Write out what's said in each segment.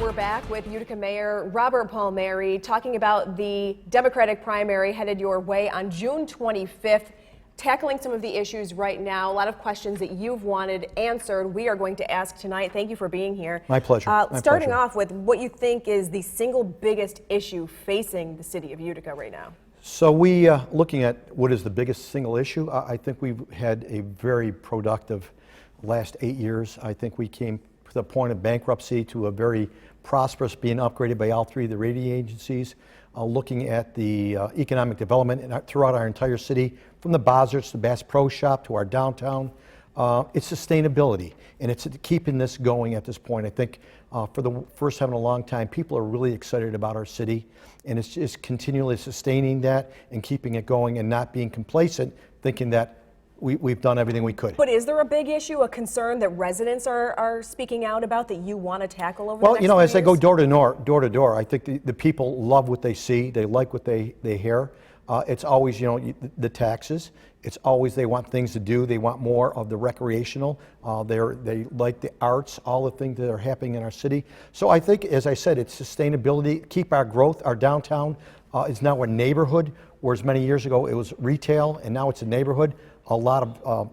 We're back with Utica Mayor Robert Palmieri talking about the Democratic primary headed your way on June 25th, tackling some of the issues right now. A lot of questions that you've wanted answered we are going to ask tonight. Thank you for being here. My pleasure. Starting off with what you think is the single biggest issue facing the city of Utica right now. So looking at what is the biggest single issue, I think we've had a very productive last 8 years. I think we came to the point of bankruptcy to a very prosperous, being upgraded by all three of the rating agencies, looking at the economic development throughout our entire city, from the Bozarts to Bass Pro Shop to our downtown. It's sustainability, and it's keeping this going at this point. I think for the first time in a long time, people are really excited about our city, and it's just continually sustaining that and keeping it going and not being complacent, thinking that we've done everything we could. But is there a big issue, a concern that residents are speaking out about that you want to tackle over the next few Well, as years? I go door to door, I think the people love what they see. They like what they hear. It's always, the taxes. It's always they want things to do. They want more of the recreational. They like the arts, all the things that are happening in our city. So I think, as I said, it's sustainability, keep our growth. Our downtown is now a neighborhood, whereas many years ago it was retail, and now it's a neighborhood. A lot of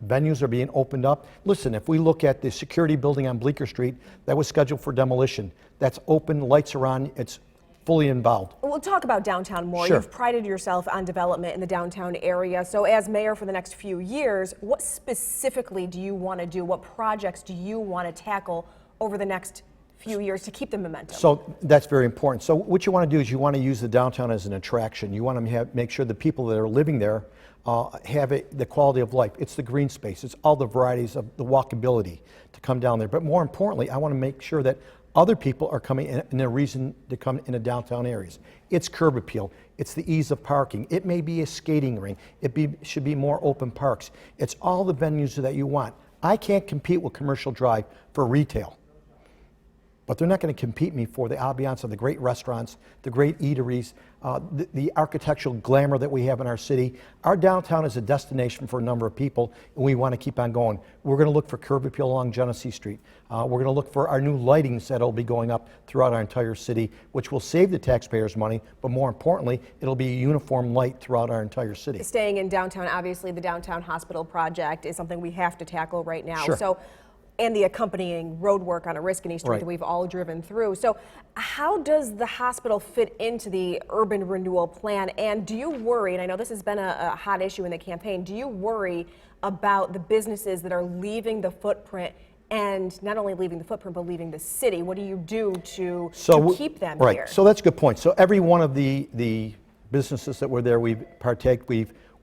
venues are being opened up. Listen, if we look at the security building on Bleecker Street, that was scheduled for demolition. That's open, lights are on, it's fully involved. We'll talk about downtown more. Sure. You've prided yourself on development in the downtown area. So as mayor for the next few years, what specifically do you want to do? What projects do you want to tackle over the next few years to keep the momentum? So that's very important. So what you want to do is you want to use the downtown as an attraction. You want to make sure the people that are living there have the quality of life. It's the green space. It's all the varieties of the walkability to come down there. But more importantly, I want to make sure that other people are coming in, and a reason to come into downtown areas. It's curb appeal. It's the ease of parking. It may be a skating rink. Should be more open parks. It's all the venues that you want. I can't compete with Commercial Drive for retail, but they're not going to compete me for the ambiance of the great restaurants, the great eateries, the architectural glamour that we have in our city. Our downtown is a destination for a number of people, and we want to keep on going. We're going to look for curb appeal along Genesee Street. We're going to look for our new lightings that will be going up throughout our entire city, which will save the taxpayers money, but more importantly, it'll be a uniform light throughout our entire city. Staying in downtown, obviously the downtown hospital project is something we have to tackle right now. Sure. So, and the accompanying road work on Oriskany Street Right. that we've all driven through. So how does the hospital fit into the urban renewal plan? And do you worry, and I know this has been a hot issue in the campaign, do you worry about the businesses that are leaving the footprint, and not only leaving the footprint, but leaving the city? What do you do to keep them right. here? So that's a good point. So every one of the businesses that were there, we've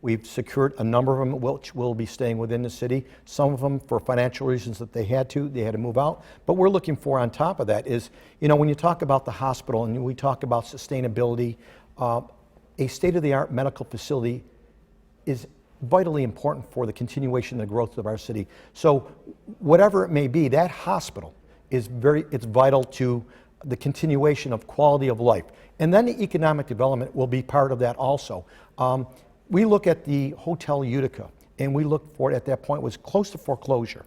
We've secured a number of them which will be staying within the city. Some of them for financial reasons that they had to move out. But we're looking for, on top of that, is, when you talk about the hospital and we talk about sustainability, a state-of-the-art medical facility is vitally important for the continuation and the growth of our city. So whatever it may be, that hospital is it's vital to the continuation of quality of life. And then the economic development will be part of that also. We look at the Hotel Utica, and we looked for it at that point, was close to foreclosure.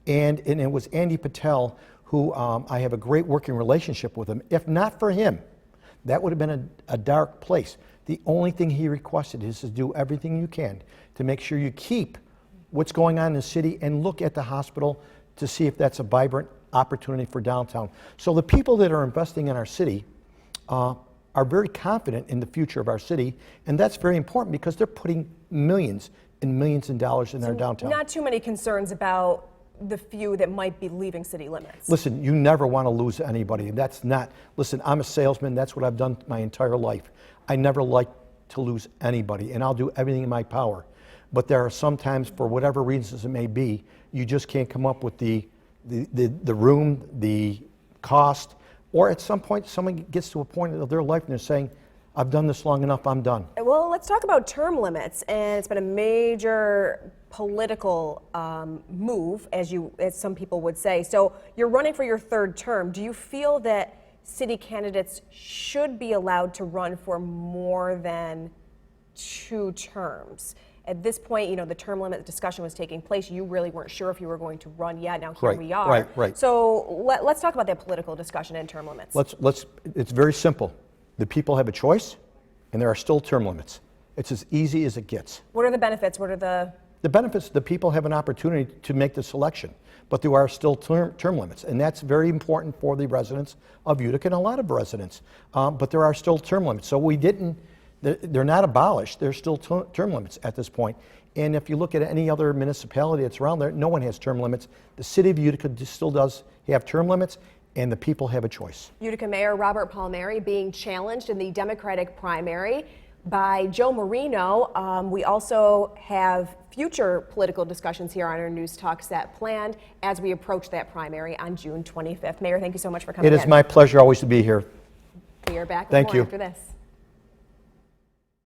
And it was Andy Patel, who I have a great working relationship with him. If not for him, that would have been a dark place. The only thing he requested is to do everything you can to make sure you keep what's going on in the city and look at the hospital to see if that's a vibrant opportunity for downtown. So the people that are investing in our city are very confident in the future of our city, and that's very important because they're putting millions and millions of dollars in our downtown. Not too many concerns about the few that might be leaving city limits. Listen, you never want to lose anybody. Listen, I'm a salesman. That's what I've done my entire life. I never like to lose anybody, and I'll do everything in my power. But there are sometimes, for whatever reasons it may be, you just can't come up with the room, the cost, or at some point someone gets to a point of their life and they're saying, I've done this long enough, I'm done. Well, let's talk about term limits, and it's been a major political move, as some people would say. So you're running for your third term. Do you feel that city candidates should be allowed to run for more than 2 terms? at this point, the term limit discussion was taking place. You really weren't sure if you were going to run yet. Now here Right, we are. right. So let's talk about that political discussion and term limits. It's very simple. The people have a choice, and there are still term limits. It's as easy as it gets. What are the benefits? What are The benefits, the people have an opportunity to make the selection, but there are still term limits, and that's very important for the residents of Utica and a lot of residents. But there are still term limits. So they're not abolished. There's still term limits at this point. And if you look at any other municipality that's around there, no one has term limits. The city of Utica still does have term limits, and the people have a choice. Utica Mayor Robert Palmieri being challenged in the Democratic primary by Joe Marino. We also have future political discussions here on our News Talk set planned as we approach that primary on June 25th. Mayor, thank you so much for coming in. It is my pleasure always to be here. We are back with Thank more you. after this.